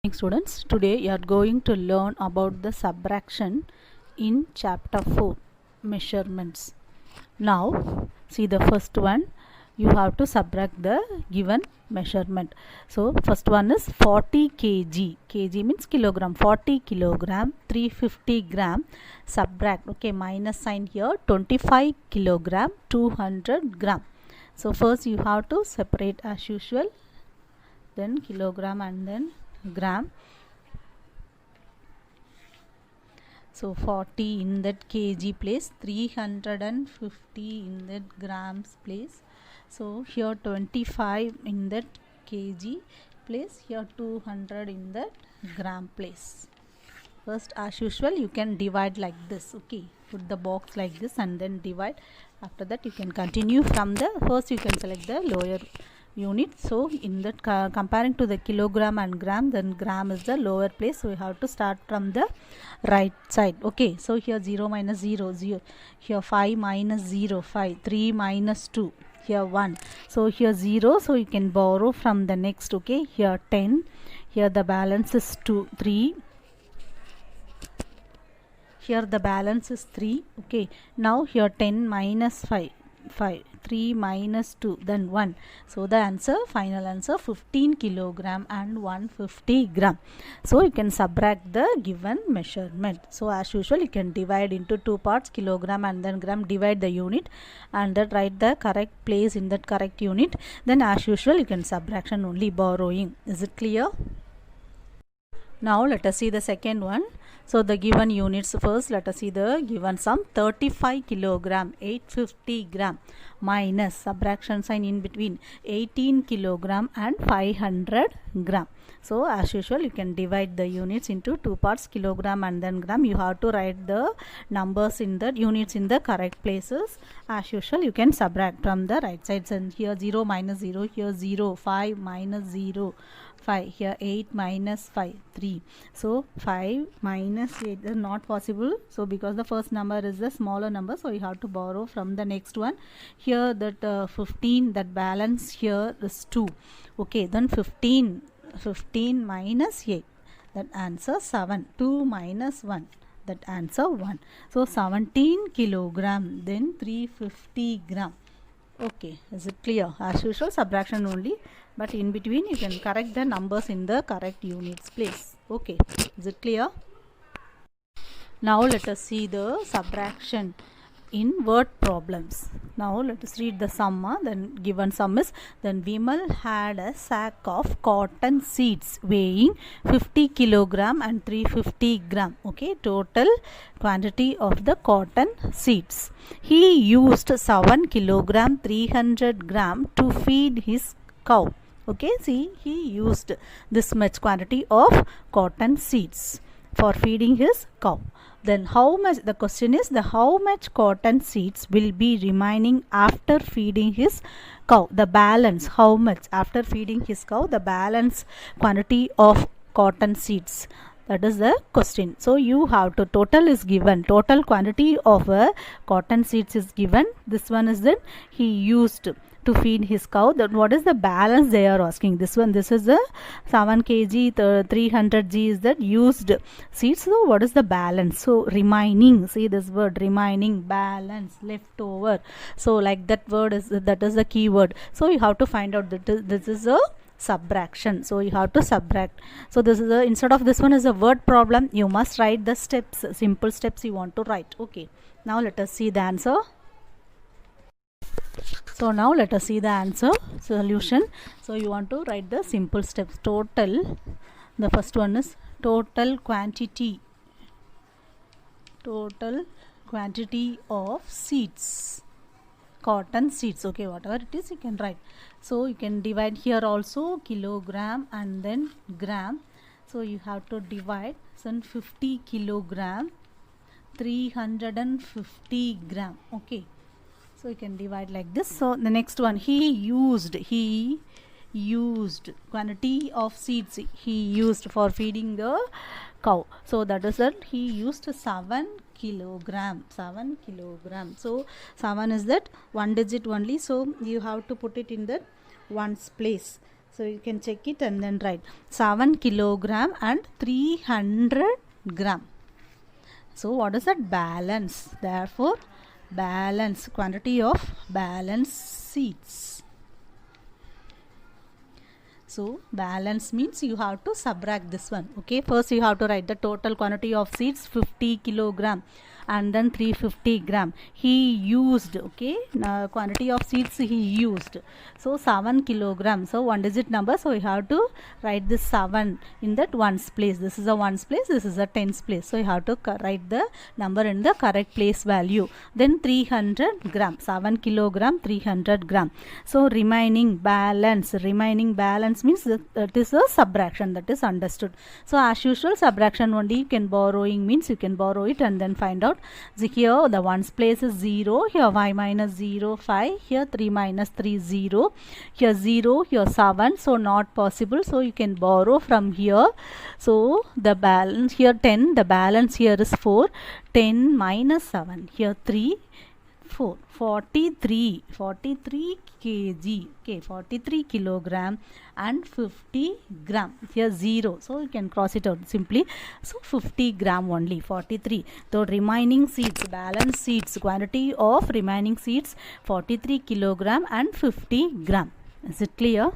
Morning students, today you are going to learn about the subtraction in chapter 4 measurements. Now see the first one, you have to subtract the given measurement. So first one is 40 kg, kg means kilogram, 40 kilogram, 350 gram, subtract, okay, minus sign here, 25 kilogram, 200 gram. So first you have to separate as usual, then kilogram and then gram. So 40 in that kg place, 350 in that grams place. So here 25 in that kg place, here 200 in that gram place. First as usual you can divide like this, okay, put the box like this and then divide. After that you can continue from the first, you can select the lower unit. So in that comparing to the kilogram and gram, then gram is the lower place, so we have to start from the right side. Okay, so here 0 minus 0, 0, here 5 minus 0, 5, 3 minus 2, here 1, so here 0, so you can borrow from the next. Okay, here 10, here the balance is 2, 3, here the balance is 3. Okay, now here 10 minus 5, 5, 3 minus 2, then 1. So the answer, final answer, 15 kilogram and 150 gram. So you can subtract the given measurement. So as usual you can divide into two parts, kilogram and then gram, divide the unit and then write the correct place in that correct unit. Then as usual you can subtraction only, borrowing. Is it clear? Now let us see the second one. So the given units first, let us see the given sum, 35 kilogram, 850 gram, minus subtraction sign in between, 18 kilogram and 500 gram. So as usual you can divide the units into two parts, kilogram and then gram. You have to write the numbers in the units in the correct places. As usual you can subtract from the right sides, and here 0 minus 0, here 0, 5 minus 0, 5, here 8 minus 5, 3. So 5 minus 8 is not possible, so because the first number is the smaller number, so you have to borrow from the next one. Here that 15, that balance here is 2. Okay, then 15 minus 8, that answer 7. 2 minus 1, that answer 1. So 17 kilogram, then 350 gram. Okay, is it clear? As usual subtraction only, but in between you can correct the numbers in the correct units place. Okay, is it clear? Now let us see the subtraction in word problems. Now let us read the sum. Then given sum is, then Vimal had a sack of cotton seeds weighing 50 kilogram and 350 gram. Okay, total quantity of the cotton seeds. He used 7 kilogram 300 gram to feed his cow. Okay, see, he used this much quantity of cotton seeds for feeding his cow. Then how much, the question is the how much cotton seeds will be remaining after feeding his cow, the balance, how much after feeding his cow, the balance quantity of cotton seeds, that is the question. So you have to, total is given, total quantity of cotton seeds is given. This one is that he used to feed his cow. Then what is the balance they are asking? This one, this is the 7 kg, 300 g is that used seeds. So what is the balance? So remaining, see this word remaining, balance, leftover. So like that word is, that is the key word. So you have to find out that this is a subtraction, so you have to subtract. So this is a, instead of this one is a word problem, you must write the steps, simple steps you want to write. Okay, now let us see the answer. So now let us see the answer solution. So you want to write the simple steps. Total, the first one is total quantity of seeds, cotton seeds. Okay, whatever it is you can write. So you can divide here also kilogram and then gram. So you have to divide, so 50 kilogram, 350 gram. Okay, so you can divide like this. So the next one, he used quantity of seeds he used for feeding the cow. So that is that he used 7 kilogram. So 7 is that one digit only, so you have to put it in that ones place. So you can check it and then write 7 kilogram and 300 gram. So what is that? Balance. Therefore, balance, quantity of balance seeds. So balance means you have to subtract this one. Okay, first you have to write the total quantity of seeds 50 kilogram and then 350 gram he used. Okay, now quantity of seeds he used, so 7 kilogram. So one digit number, so you have to write this 7 in that ones place. This is a ones place, this is a tens place, so you have to write the number in the correct place value. Then 300 gram, 7 kilogram 300 gram. So remaining balance means that is a subtraction, that is understood. So as usual, subtraction only. You can borrowing means you can borrow it and then find out. So here the ones place is 0, here y minus 0 5, here 3 minus 3 0, here 0, here 7, so not possible, so you can borrow from here. So the balance here 10, the balance here is 4, 10 minus 7, here 3, 4, 43 kg. Okay, 43 kilogram and 50 gram. Here 0, so you can cross it out simply. So 50 gram only, 43. The remaining seeds, balance seeds, quantity of remaining seeds 43 kilogram and 50 gram. Is it clear?